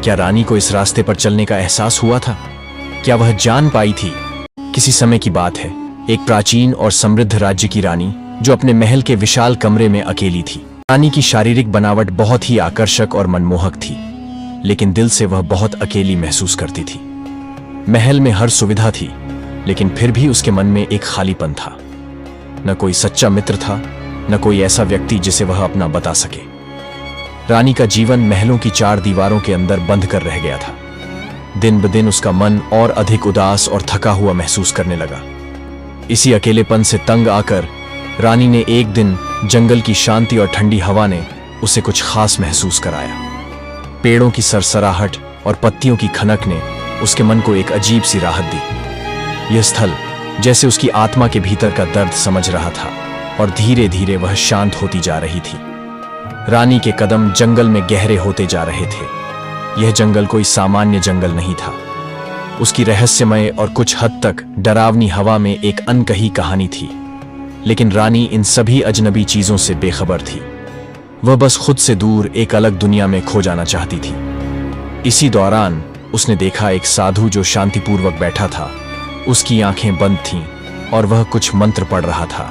क्या रानी को इस रास्ते पर चलने का एहसास हुआ था? क्या वह जान पाई थी? किसी समय की बात है, एक प्राचीन और समृद्ध राज्य की रानी जो अपने महल के विशाल कमरे में अकेली थी। रानी की शारीरिक बनावट बहुत ही आकर्षक और मनमोहक थी, लेकिन दिल से वह बहुत अकेली महसूस करती थी। महल में हर सुविधा थी, लेकिन फिर भी उसके मन में एक खालीपन था। न कोई सच्चा मित्र था, न कोई ऐसा व्यक्ति जिसे वह अपना बता सके। रानी का जीवन महलों की चार दीवारों के अंदर बंद कर रह गया था। दिन ब दिन उसका मन और अधिक उदास और थका हुआ महसूस करने लगा। इसी अकेलेपन से तंग आकर रानी ने एक दिन जंगल की शांति और ठंडी हवा ने उसे कुछ खास महसूस कराया। पेड़ों की सरसराहट और पत्तियों की खनक ने उसके मन को एक अजीब सी राहत दी। यह स्थल जैसे उसकी आत्मा के भीतर का दर्द समझ रहा था और धीरे धीरे वह शांत होती जा रही थी। रानी के कदम जंगल में गहरे होते जा रहे थे। यह जंगल कोई सामान्य जंगल नहीं था। उसकी रहस्यमय और कुछ हद तक डरावनी हवा में एक अनकही कहानी थी। लेकिन रानी इन सभी अजनबी चीजों से बेखबर थी। वह बस खुद से दूर एक अलग दुनिया में खो जाना चाहती थी। इसी दौरान उसने देखा एक साधु जो शांतिपूर्वक बैठा था। उसकी आंखें बंद थीं और वह कुछ मंत्र पढ़ रहा था।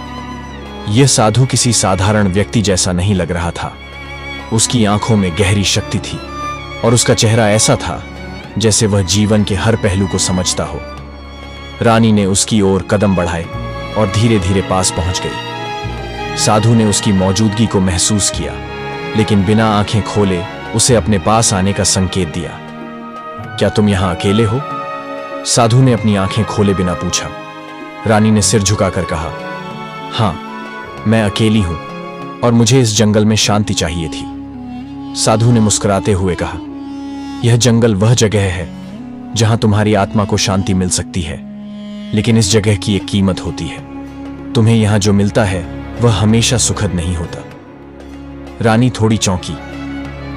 यह साधु किसी साधारण व्यक्ति जैसा नहीं लग रहा था। उसकी आंखों में गहरी शक्ति थी और उसका चेहरा ऐसा था जैसे वह जीवन के हर पहलू को समझता हो। रानी ने उसकी ओर कदम बढ़ाए और धीरे धीरे पास पहुंच गई। साधु ने उसकी मौजूदगी को महसूस किया, लेकिन बिना आंखें खोले उसे अपने पास आने का संकेत दिया। क्या तुम यहां अकेले हो? साधु ने अपनी आंखें खोले बिना पूछा। रानी ने सिर झुकाकर कहा, हां, मैं अकेली हूं और मुझे इस जंगल में शांति चाहिए थी। साधु ने मुस्कुराते हुए कहा, यह जंगल वह जगह है जहां तुम्हारी आत्मा को शांति मिल सकती है, लेकिन इस जगह की एक कीमत होती है। तुम्हें यहां जो मिलता है वह हमेशा सुखद नहीं होता। रानी थोड़ी चौंकी,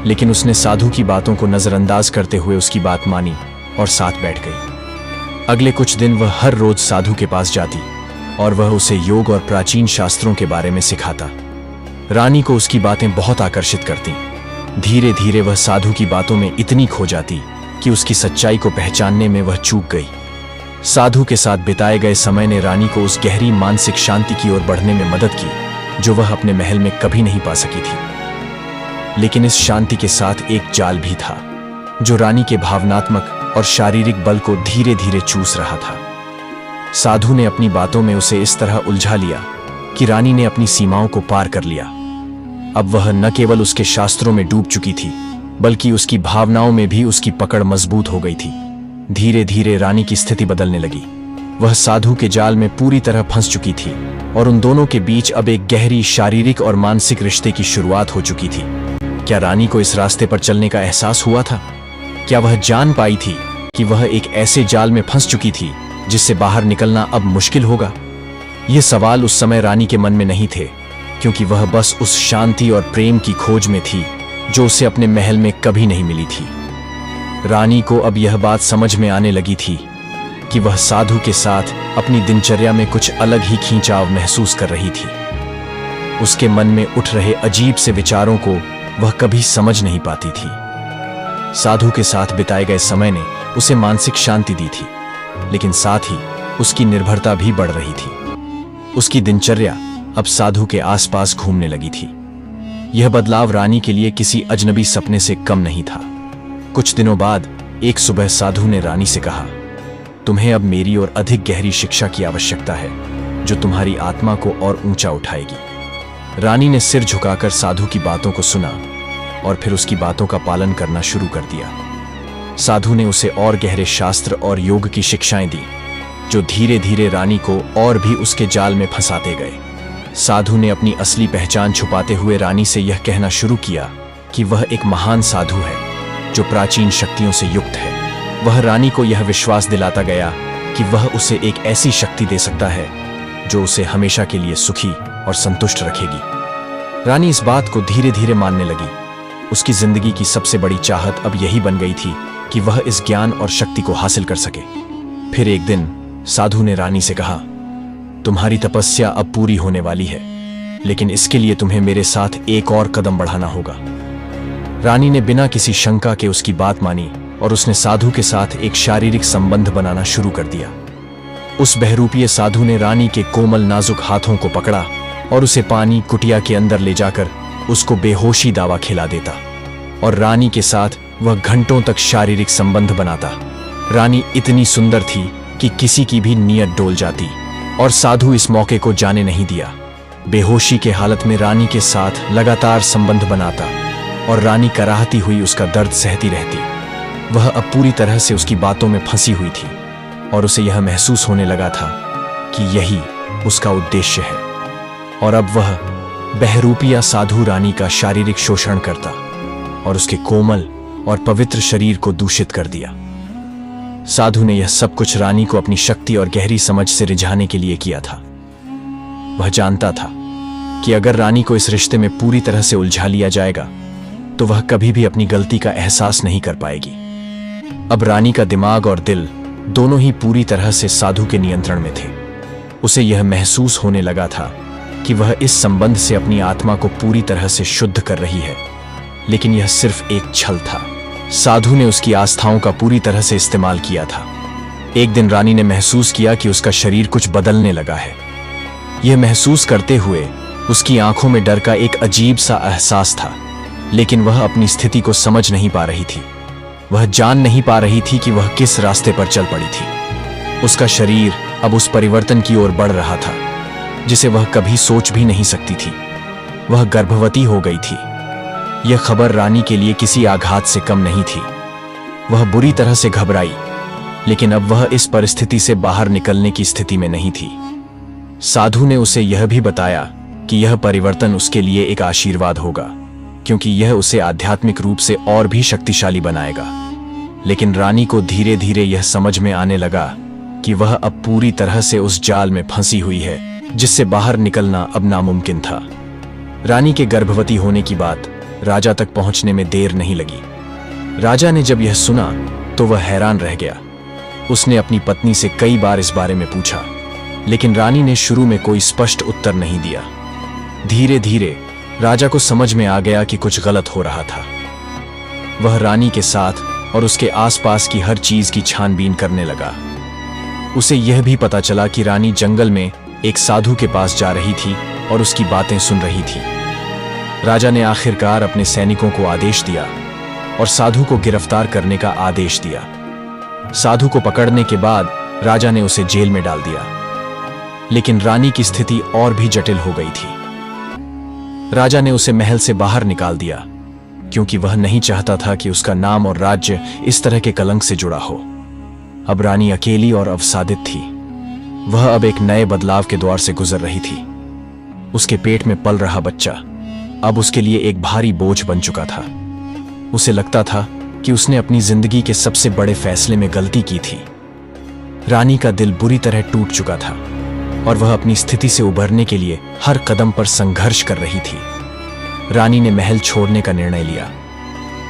लेकिन उसने साधु की बातों को नजरअंदाज करते हुए उसकी बात मानी और साथ बैठ गई। अगले कुछ दिन वह हर रोज साधु के पास जाती और वह उसे योग और प्राचीन शास्त्रों के बारे में सिखाता। रानी को उसकी बातें बहुत आकर्षित करती। धीरे धीरे वह साधु की बातों में इतनी खो जाती कि उसकी सच्चाई को पहचानने में वह चूक गई। साधु के साथ बिताए गए समय ने रानी को उस गहरी मानसिक शांति की ओर बढ़ने में मदद की जो वह अपने महल में कभी नहीं पा सकी थी। लेकिन इस शांति के साथ एक जाल भी था जो रानी के भावनात्मक और शारीरिक बल को धीरे धीरे चूस रहा था। साधु ने अपनी बातों में उसे इस तरह उलझा लिया कि रानी ने अपनी सीमाओं को पार कर लिया। अब वह न केवल उसके शास्त्रों में डूब चुकी थी, बल्कि उसकी भावनाओं में भी उसकी पकड़ मजबूत हो गई थी। धीरे धीरे रानी की स्थिति बदलने लगी। वह साधु के जाल में पूरी तरह फंस चुकी थी और उन दोनों के बीच अब एक गहरी शारीरिक और मानसिक रिश्ते की शुरुआत हो चुकी थी। क्या रानी को इस रास्ते पर चलने का एहसास हुआ था? क्या वह जान पाई थी कि वह एक ऐसे जाल में फंस चुकी थी जिससे बाहर निकलना अब मुश्किल होगा? ये सवाल उस समय रानी के मन में नहीं थे, क्योंकि वह बस उस शांति और प्रेम की खोज में थी जो उसे अपने महल में कभी नहीं मिली थी। रानी को अब यह बात समझ में आने लगी थी कि वह साधु के साथ अपनी दिनचर्या में कुछ अलग ही खींचाव महसूस कर रही थी। उसके मन में उठ रहे अजीब से विचारों को वह कभी समझ नहीं पाती थी। साधु के साथ बिताए गए समय ने उसे मानसिक शांति दी थी, लेकिन साथ ही उसकी निर्भरता भी बढ़ रही थी। उसकी दिनचर्या अब साधु के आसपास घूमने लगी थी। यह बदलाव रानी के लिए किसी अजनबी सपने से कम नहीं था। कुछ दिनों बाद एक सुबह साधु ने रानी से कहा, तुम्हें अब मेरी और अधिक गहरी शिक्षा की आवश्यकता है जो तुम्हारी आत्मा को और ऊंचा उठाएगी। रानी ने सिर झुकाकर साधु की बातों को सुना और फिर उसकी बातों का पालन करना शुरू कर दिया। साधु ने उसे और गहरे शास्त्र और योग की शिक्षाएं दी जो धीरे धीरे रानी को और भी उसके जाल में फंसाते गए। साधु ने अपनी असली पहचान छुपाते हुए रानी से यह कहना शुरू किया कि वह एक महान साधु है जो प्राचीन शक्तियों से युक्त है। वह रानी को यह विश्वास दिलाता गया कि वह उसे एक ऐसी शक्ति दे सकता है जो उसे हमेशा के लिए सुखी और संतुष्ट रखेगी। रानी इस बात को धीरे धीरे मानने लगी। उसकी जिंदगी की सबसे बड़ी चाहत अब यही बन गई थी कि वह इस ज्ञान और शक्ति को हासिल कर सके। फिर एक दिन साधु ने रानी से कहा, तुम्हारी तपस्या अब पूरी होने वाली है, लेकिन इसके लिए तुम्हें मेरे साथ एक और कदम बढ़ाना होगा। रानी ने बिना किसी शंका के उसकी बात मानी और उसने साधु के साथ एक शारीरिक संबंध बनाना शुरू कर दिया। उस बहरूपीय साधु ने रानी के कोमल नाजुक हाथों को पकड़ा और उसे पानी कुटिया के अंदर ले जाकर उसको बेहोशी दावा खिला देता और रानी के साथ वह घंटों तक शारीरिक संबंध बनाता। रानी इतनी सुंदर थी कि किसी की भी नीयत डोल जाती और साधु इस मौके को जाने नहीं दिया। बेहोशी के हालत में रानी के साथ लगातार संबंध बनाता और रानी कराहती हुई उसका दर्द सहती रहती। वह अब पूरी तरह से उसकी बातों में फंसी हुई थी और उसे यह महसूस होने लगा था कि यही उसका उद्देश्य है और अब वह बहरूपिया साधु रानी का शारीरिक शोषण करता और उसके कोमल और पवित्र शरीर को दूषित कर दिया। साधु ने यह सब कुछ रानी को अपनी शक्ति और गहरी समझ से रिझाने के लिए किया था। वह जानता था कि अगर रानी को इस रिश्ते में पूरी तरह से उलझा लिया जाएगा तो वह कभी भी अपनी गलती का एहसास नहीं कर पाएगी। अब रानी का दिमाग और दिल दोनों ही पूरी तरह से साधु के नियंत्रण में थे। उसे यह महसूस होने लगा था कि वह इस संबंध से अपनी आत्मा को पूरी तरह से शुद्ध कर रही है, लेकिन यह सिर्फ एक छल था। साधु ने उसकी आस्थाओं का पूरी तरह से इस्तेमाल किया था। एक दिन रानी ने महसूस किया कि उसका शरीर कुछ बदलने लगा है। यह महसूस करते हुए उसकी आंखों में डर का एक अजीब सा एहसास था, लेकिन वह अपनी स्थिति को समझ नहीं पा रही थी। वह जान नहीं पा रही थी कि वह किस रास्ते पर चल पड़ी थी। उसका शरीर अब उस परिवर्तन की ओर बढ़ रहा था जिसे वह कभी सोच भी नहीं सकती थी। वह गर्भवती हो गई थी। यह खबर रानी के लिए किसी आघात से कम नहीं थी। वह बुरी तरह से घबराई, लेकिन अब वह इस परिस्थिति से बाहर निकलने की स्थिति में नहीं थी। साधु ने उसे यह भी बताया कि यह परिवर्तन उसके लिए एक आशीर्वाद होगा, क्योंकि यह उसे आध्यात्मिक रूप से और भी शक्तिशाली बनाएगा। लेकिन रानी को धीरे धीरे यह समझ में आने लगा कि वह अब पूरी तरह से उस जाल में फंसी हुई है जिससे बाहर निकलना अब नामुमकिन था। रानी के गर्भवती होने की बात राजा तक पहुंचने में देर नहीं लगी। राजा ने जब यह सुना तो वह हैरान रह गया। उसने अपनी पत्नी से कई बार इस बारे में पूछा, लेकिन रानी ने शुरू में कोई स्पष्ट उत्तर नहीं दिया। धीरे धीरे राजा को समझ में आ गया कि कुछ गलत हो रहा था। वह रानी के साथ और उसके आसपास की हर चीज की छानबीन करने लगा। उसे यह भी पता चला कि रानी जंगल में एक साधु के पास जा रही थी और उसकी बातें सुन रही थी। राजा ने आखिरकार अपने सैनिकों को आदेश दिया और साधु को गिरफ्तार करने का आदेश दिया। साधु को पकड़ने के बाद राजा ने उसे जेल में डाल दिया, लेकिन रानी की स्थिति और भी जटिल हो गई थी। राजा ने उसे महल से बाहर निकाल दिया, क्योंकि वह नहीं चाहता था कि उसका नाम और राज्य इस तरह के कलंक से जुड़ा हो। अब रानी अकेली और अवसादित थी। वह अब एक नए बदलाव के द्वार से गुजर रही थी। उसके पेट में पल रहा बच्चा अब उसके लिए एक भारी बोझ बन चुका था। उसे लगता था कि उसने अपनी जिंदगी के सबसे बड़े फैसले में गलती की थी। रानी का दिल बुरी तरह टूट चुका था और वह अपनी स्थिति से उबरने के लिए हर कदम पर संघर्ष कर रही थी। रानी ने महल छोड़ने का निर्णय लिया।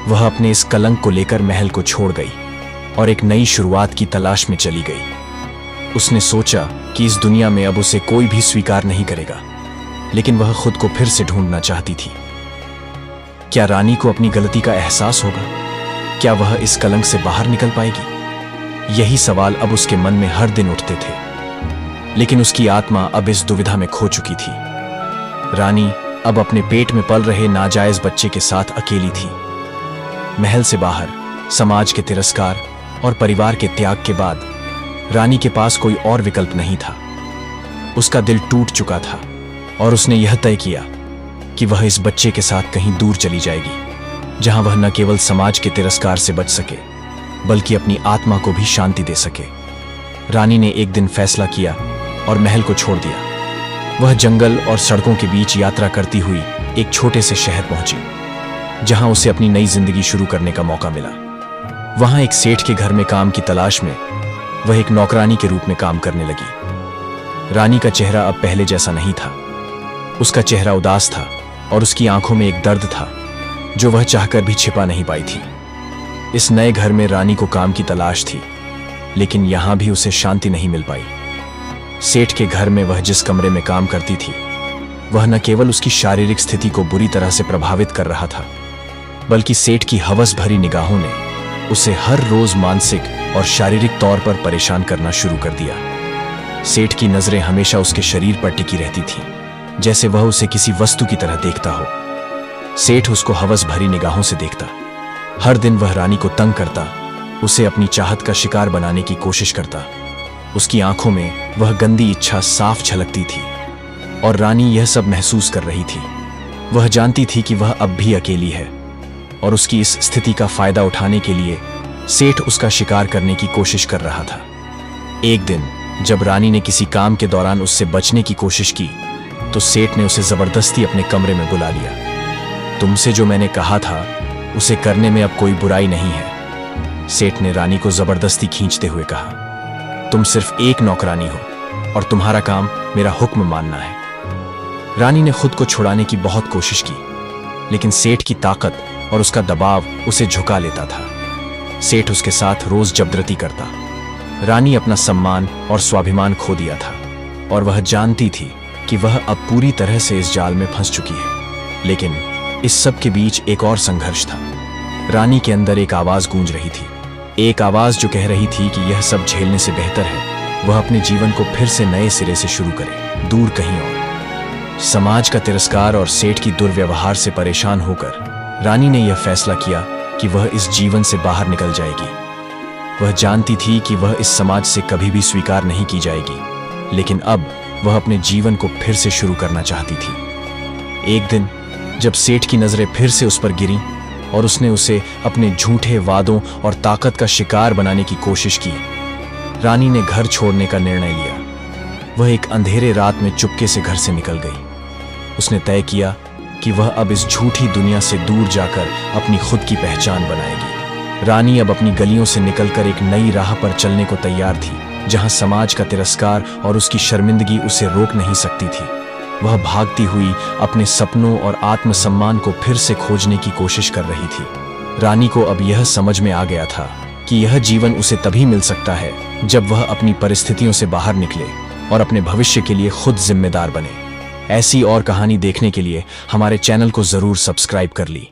वह अपने इस कलंक को लेकर महल को छोड़ गई और एक नई शुरुआत की तलाश में चली गई। उसने सोचा कि इस दुनिया में अब उसे कोई भी स्वीकार नहीं करेगा, लेकिन वह खुद को फिर से ढूंढना चाहती थी। क्या रानी को अपनी गलती का एहसास होगा? क्या वह इस कलंक से बाहर निकल पाएगी? यही सवाल अब उसके मन में हर दिन उठते थे, लेकिन उसकी आत्मा अब इस दुविधा में खो चुकी थी। रानी अब अपने पेट में पल रहे नाजायज बच्चे के साथ अकेली थी। महल से बाहर समाज के तिरस्कार और परिवार के त्याग के बाद रानी के पास कोई और विकल्प नहीं था। उसका दिल टूट चुका था और उसने यह तय किया कि वह इस बच्चे के साथ कहीं दूर चली जाएगी, जहां वह न केवल समाज के तिरस्कार से बच सके, बल्कि अपनी आत्मा को भी शांति दे सके। रानी ने एक दिन फैसला किया और महल को छोड़ दिया। वह जंगल और सड़कों के बीच यात्रा करती हुई एक छोटे से शहर पहुंची, जहां उसे अपनी नई जिंदगी शुरू करने का मौका मिला। वहां एक सेठ के घर में काम की तलाश में वह एक नौकरानी के रूप में काम करने लगी। रानी का चेहरा अब पहले जैसा नहीं था। उसका चेहरा उदास था और उसकी आंखों में एक दर्द था जो वह चाहकर भी छिपा नहीं पाई थी। इस नए घर में रानी को काम की तलाश थी, लेकिन यहां भी उसे शांति नहीं मिल पाई। सेठ के घर में वह जिस कमरे में काम करती थी, वह न केवल उसकी शारीरिक स्थिति को बुरी तरह से प्रभावित कर रहा था, बल्कि सेठ की हवस भरी निगाहों ने उसे हर रोज मानसिक और शारीरिक तौर पर परेशान करना शुरू कर दिया। सेठ की नजरें हमेशा उसके शरीर पर टिकी रहती थीं, जैसे वह उसे किसी वस्तु की तरह देखता हो। सेठ उसको हवस भरी निगाहों से देखता। हर दिन वह रानी को तंग करता, उसे अपनी चाहत का शिकार बनाने की कोशिश करता। उसकी आंखों में वह गंदी इच्छा साफ झलकती थी और रानी यह सब महसूस कर रही थी। वह जानती थी कि वह अब भी अकेली है और उसकी इस स्थिति का फायदा उठाने के लिए सेठ उसका शिकार करने की कोशिश कर रहा था। एक दिन जब रानी ने किसी काम के दौरान उससे बचने की कोशिश की तो सेठ ने उसे जबरदस्ती अपने कमरे में बुला लिया। तुमसे जो मैंने कहा था उसे करने में अब कोई बुराई नहीं है, सेठ ने रानी को जबरदस्ती खींचते हुए कहा। तुम सिर्फ एक नौकरानी हो और तुम्हारा काम मेरा हुक्म मानना है। रानी ने खुद को छुड़ाने की बहुत कोशिश की, लेकिन सेठ की ताकत और उसका दबाव उसे झुका लेता था। सेठ उसके साथ रोज जबरदस्ती करता। रानी अपना सम्मान और स्वाभिमान खो दिया था और वह जानती थी कि वह अब पूरी तरह से इस जाल में फंस चुकी है। लेकिन इस सब के बीच एक और संघर्ष था। रानी के अंदर एक आवाज गूंज रही थी, एक आवाज जो कह रही थी कि यह सब झेलने से बेहतर है वह अपने जीवन को फिर से नए सिरे से शुरू करे, दूर कहीं और। समाज का तिरस्कार और सेठ की दुर्व्यवहार से परेशान होकर रानी ने यह फैसला किया कि वह इस जीवन से बाहर निकल जाएगी। वह जानती थी कि वह इस समाज से कभी भी स्वीकार नहीं की जाएगी, लेकिन अब वह अपने जीवन को फिर से शुरू करना चाहती थी। एक दिन जब सेठ की नजरें फिर से उस पर गिरीं और उसने उसे अपने झूठे वादों और ताकत का शिकार बनाने की कोशिश की, रानी ने घर छोड़ने का निर्णय लिया। वह एक अंधेरे रात में चुपके से घर से निकल गई। उसने तय किया कि वह अब इस झूठी दुनिया से दूर जाकर अपनी खुद की पहचान बनाएगी। रानी अब अपनी गलियों से निकलकर एक नई राह पर चलने को तैयार थी, जहां समाज का तिरस्कार और उसकी शर्मिंदगी उसे रोक नहीं सकती थी। वह भागती हुई अपने सपनों और आत्मसम्मान को फिर से खोजने की कोशिश कर रही थी। रानी को अब यह समझ में आ गया था कि यह जीवन उसे तभी मिल सकता है जब वह अपनी परिस्थितियों से बाहर निकले और अपने भविष्य के लिए खुद जिम्मेदार बने। ऐसी और कहानी देखने के लिए हमारे चैनल को जरूर सब्सक्राइब कर ली।